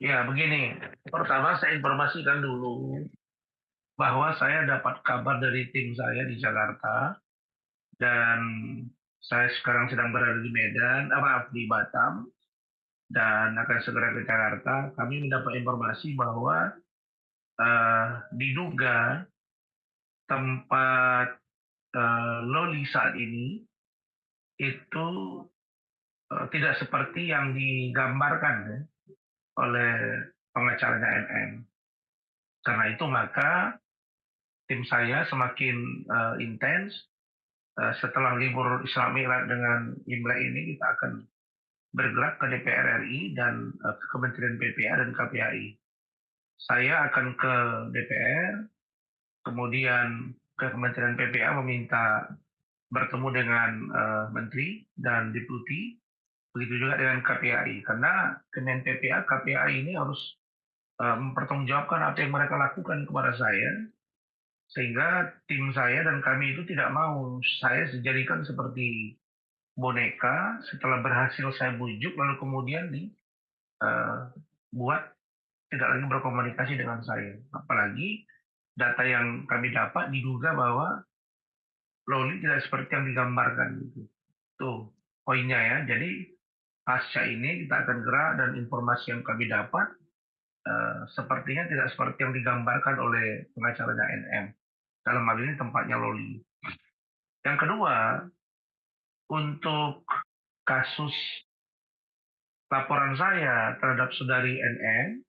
Ya, begini. Pertama, saya informasikan dulu bahwa saya dapat kabar dari tim saya di Jakarta dan saya sekarang sedang berada di Medan, maaf di Batam dan akan segera ke Jakarta. Kami mendapat informasi bahwa diduga tempat Loli saat ini itu tidak seperti yang digambarkan ya, oleh pengacaranya NN. Karena itu maka tim saya semakin intens. Setelah libur Isra Mi'raj dengan Imlek ini kita akan bergerak ke DPR RI dan ke Kementerian PPA dan KPAI. Saya akan ke DPR, kemudian ke Kementerian PPA meminta bertemu dengan Menteri dan Deputi, begitu juga dengan KPAI. Karena Kemen PPA, KPAI ini harus mempertanggungjawabkan apa yang mereka lakukan kepada saya, sehingga tim saya dan kami itu tidak mau saya dijadikan seperti boneka setelah berhasil saya bujuk lalu kemudian dibuat tidak lagi berkomunikasi dengan saya. Apalagi data yang kami dapat diduga bahwa Loli tidak seperti yang digambarkan gitu. Tuh poinnya ya. Jadi pasca ini kita akan gerak dan informasi yang kami dapat sepertinya tidak seperti yang digambarkan oleh pengacaranya NM. Dalam hal ini tempatnya Loli. Yang kedua, untuk kasus laporan saya terhadap saudari NN,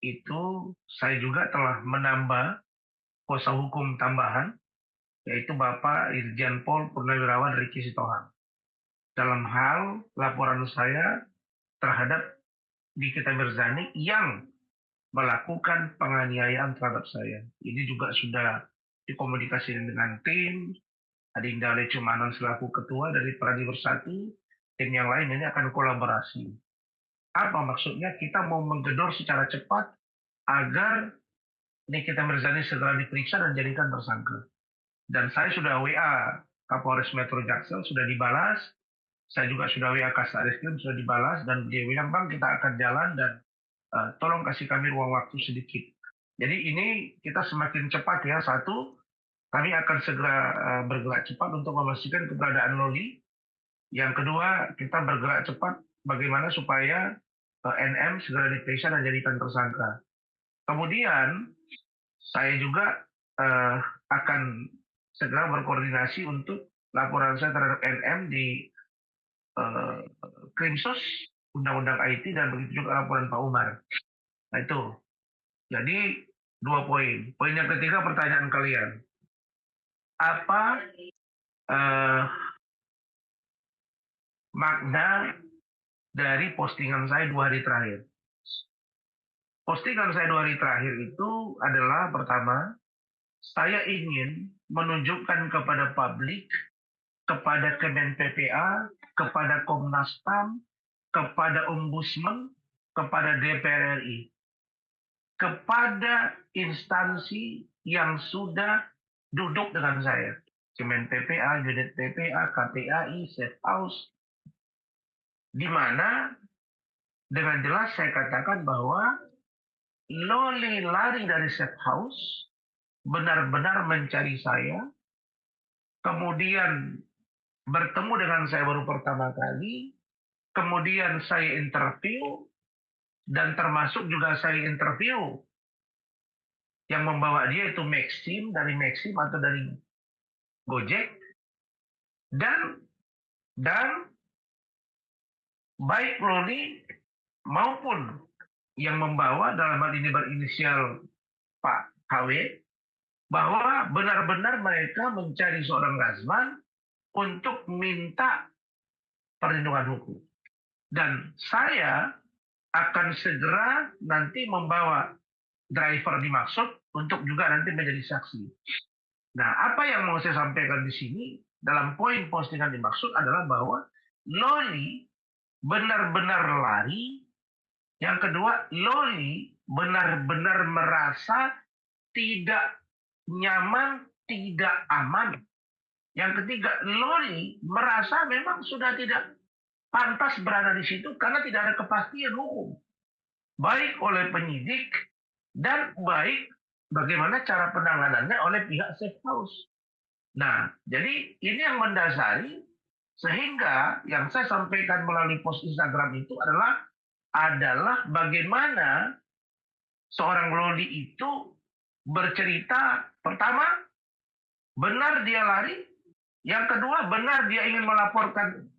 itu saya juga telah menambah kuasa hukum tambahan, yaitu Bapak Irjen Pol Purnawirawan Riki Sitohang. Dalam hal laporan saya terhadap Nikita Mirzani yang melakukan penganiayaan terhadap saya. Ini juga sudah dikomunikasikan dengan tim, Adinda Lecumanan selaku ketua dari Pradi Bersatu, tim yang lain ini akan kolaborasi. Apa maksudnya? Kita mau menggedor secara cepat agar Nikita Mirzani segera diperiksa dan jadikan tersangka. Dan saya sudah WA Kapolres Metro Jaksel sudah dibalas, saya juga sudah WA Kasareskrim sudah dibalas dan dia bilang bang kita akan jalan dan tolong kasih kami ruang waktu sedikit. Jadi ini kita semakin cepat ya. Satu, kami akan segera bergerak cepat untuk memastikan keberadaan Loli. Yang kedua, kita bergerak cepat bagaimana supaya NM segera diperiksa dan jadikan tersangka. Kemudian saya juga akan segera berkoordinasi untuk laporan saya terhadap NM di uh, Krimsus, Undang-Undang IT, dan begitu juga laporan Pak Umar. Nah itu, jadi dua poin. Poin yang ketiga pertanyaan kalian. Apa uh, makna dari postingan saya 2 hari terakhir? Postingan saya 2 hari terakhir itu adalah pertama, saya ingin menunjukkan kepada publik, kepada Kemen PPA, kepada Komnas HAM, kepada Ombudsman, kepada DPR RI, kepada instansi yang sudah duduk dengan saya. Kemen PPA, Unit PPA, KPAI, Safe House, di mana dengan jelas saya katakan bahwa Loli lari dari Safe House, benar-benar mencari saya, kemudian bertemu dengan saya baru pertama kali, kemudian saya interview, dan termasuk juga saya interview yang membawa dia itu Maxim, dari Maxim atau dari Gojek, dan dan baik Loli maupun yang membawa dalam hal ini berinisial Pak KW, bahwa benar-benar mereka mencari seorang Razman untuk minta perlindungan hukum. Dan saya akan segera nanti membawa driver dimaksud untuk juga nanti menjadi saksi. Nah, apa yang mau saya sampaikan di sini dalam poin postingan dimaksud adalah bahwa Loli benar-benar lari. Yang kedua, Loli benar-benar merasa tidak nyaman, tidak aman. Yang ketiga, Loli merasa memang sudah tidak pantas berada di situ karena tidak ada kepastian hukum. baik oleh penyidik dan baik bagaimana cara penanganannya oleh pihak safe house. Nah, jadi ini yang mendasari sehingga yang saya sampaikan melalui post Instagram itu adalah bagaimana seorang Loli itu bercerita, pertama, benar dia lari, yang kedua, benar dia ingin melaporkan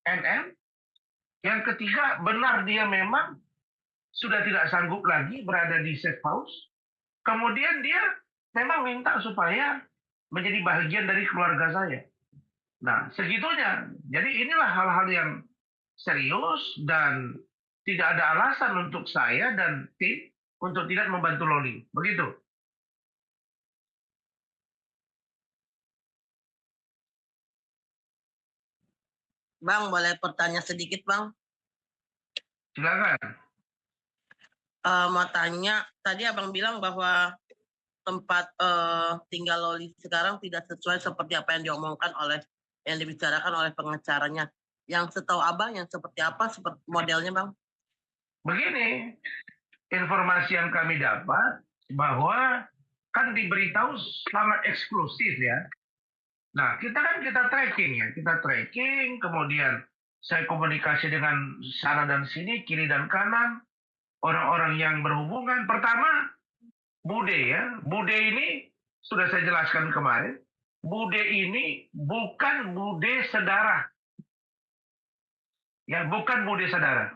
NM, yang ketiga, benar dia memang sudah tidak sanggup lagi berada di safe house, kemudian dia memang minta supaya menjadi bagian dari keluarga saya. Nah, segitunya. Jadi inilah hal-hal yang serius dan tidak ada alasan untuk saya dan tim untuk tidak membantu Loli. Begitu. Bang, boleh bertanya sedikit, Bang? Silakan. Mau tanya, tadi Abang bilang bahwa tempat tinggal Loli sekarang tidak sesuai seperti apa yang diomongkan yang dibicarakan oleh pengacaranya. Yang setahu Abang yang seperti apa seperti modelnya, Bang? Begini, informasi yang kami dapat bahwa kan diberitahu sangat eksklusif ya. Nah, kita tracking ya, kita tracking, kemudian saya komunikasi dengan sana dan sini, kiri dan kanan, orang-orang yang berhubungan. Pertama, Bude ya, Bude ini sudah saya jelaskan kemarin, Bude ini bukan Bude Sedara. Ya, bukan Bude Sedara.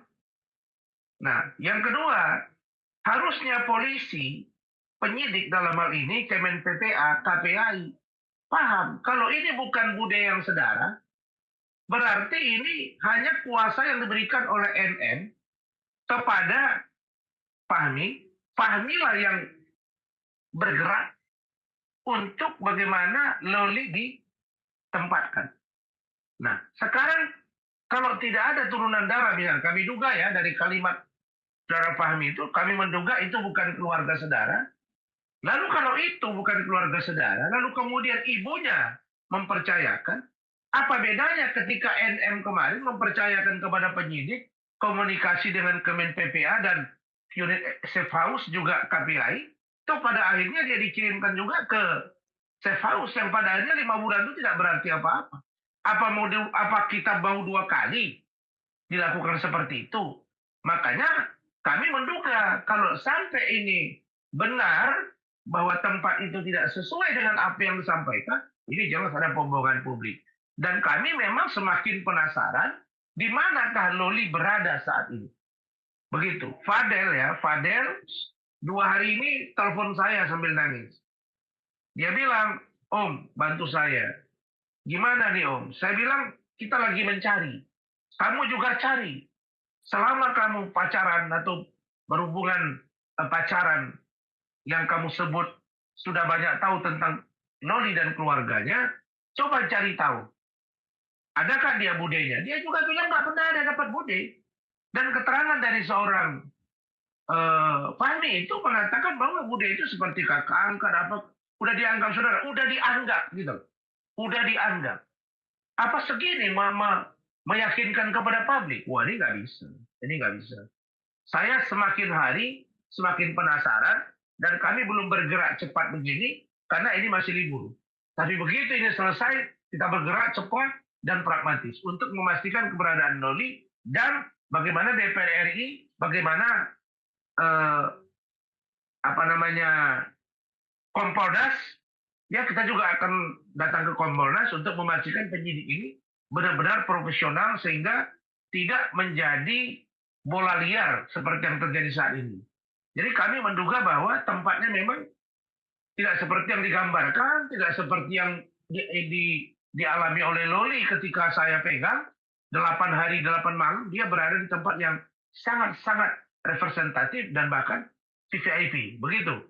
Nah, yang kedua, harusnya polisi, penyidik dalam hal ini, Kemen PPA, KPAI, paham, kalau ini bukan Bude yang sedara, berarti ini hanya kuasa yang diberikan oleh NN kepada Fahmi. Fahmilah yang bergerak untuk bagaimana Loli ditempatkan. Nah, sekarang kalau tidak ada turunan darah, misalnya kami duga ya dari kalimat saudara Fahmi itu, kami menduga itu bukan keluarga saudara. Lalu kalau itu bukan keluarga saudara, lalu kemudian ibunya mempercayakan, apa bedanya ketika NM kemarin mempercayakan kepada penyidik komunikasi dengan Kemen PPA dan unit safe house juga KPI, itu pada akhirnya dia dikirimkan juga ke safe house yang pada akhirnya 5 bulan itu tidak berarti apa-apa. Apa kita mau 2 kali dilakukan seperti itu? Makanya kami menduga kalau sampai ini benar bahwa tempat itu tidak sesuai dengan apa yang disampaikan, ini jelas ada pembohongan publik. Dan kami memang semakin penasaran di manakah Loli berada saat ini. Begitu. Fadel 2 hari ini telepon saya sambil nangis. Dia bilang, Om, bantu saya. Gimana nih Om? Saya bilang, kita lagi mencari. Kamu juga cari. Selama kamu pacaran atau berhubungan pacaran yang kamu sebut sudah banyak tahu tentang Loli dan keluarganya, coba cari tahu. Adakah dia budenya? Dia juga bilang nggak pernah ada dapat bude. Dan keterangan dari seorang Fahmi itu mengatakan bahwa bude itu seperti kakak angkat apa, udah dianggap saudara, udah dianggap gitu, udah dianggap. Apa segini mama meyakinkan kepada publik? Wah ini nggak bisa. Saya semakin hari semakin penasaran dan kami belum bergerak cepat begini karena ini masih libur. Tapi begitu ini selesai, kita bergerak cepat dan pragmatis untuk memastikan keberadaan Loli dan bagaimana DPR RI, bagaimana Kompolnas, ya kita juga akan datang ke Kompolnas untuk memastikan penyidik ini benar-benar profesional sehingga tidak menjadi bola liar seperti yang terjadi saat ini. Jadi kami menduga bahwa tempatnya memang tidak seperti yang digambarkan, tidak seperti yang dialami oleh Loli ketika saya pegang 8 hari 8 malam dia berada di tempat yang sangat-sangat representatif dan bahkan VVIP, begitu.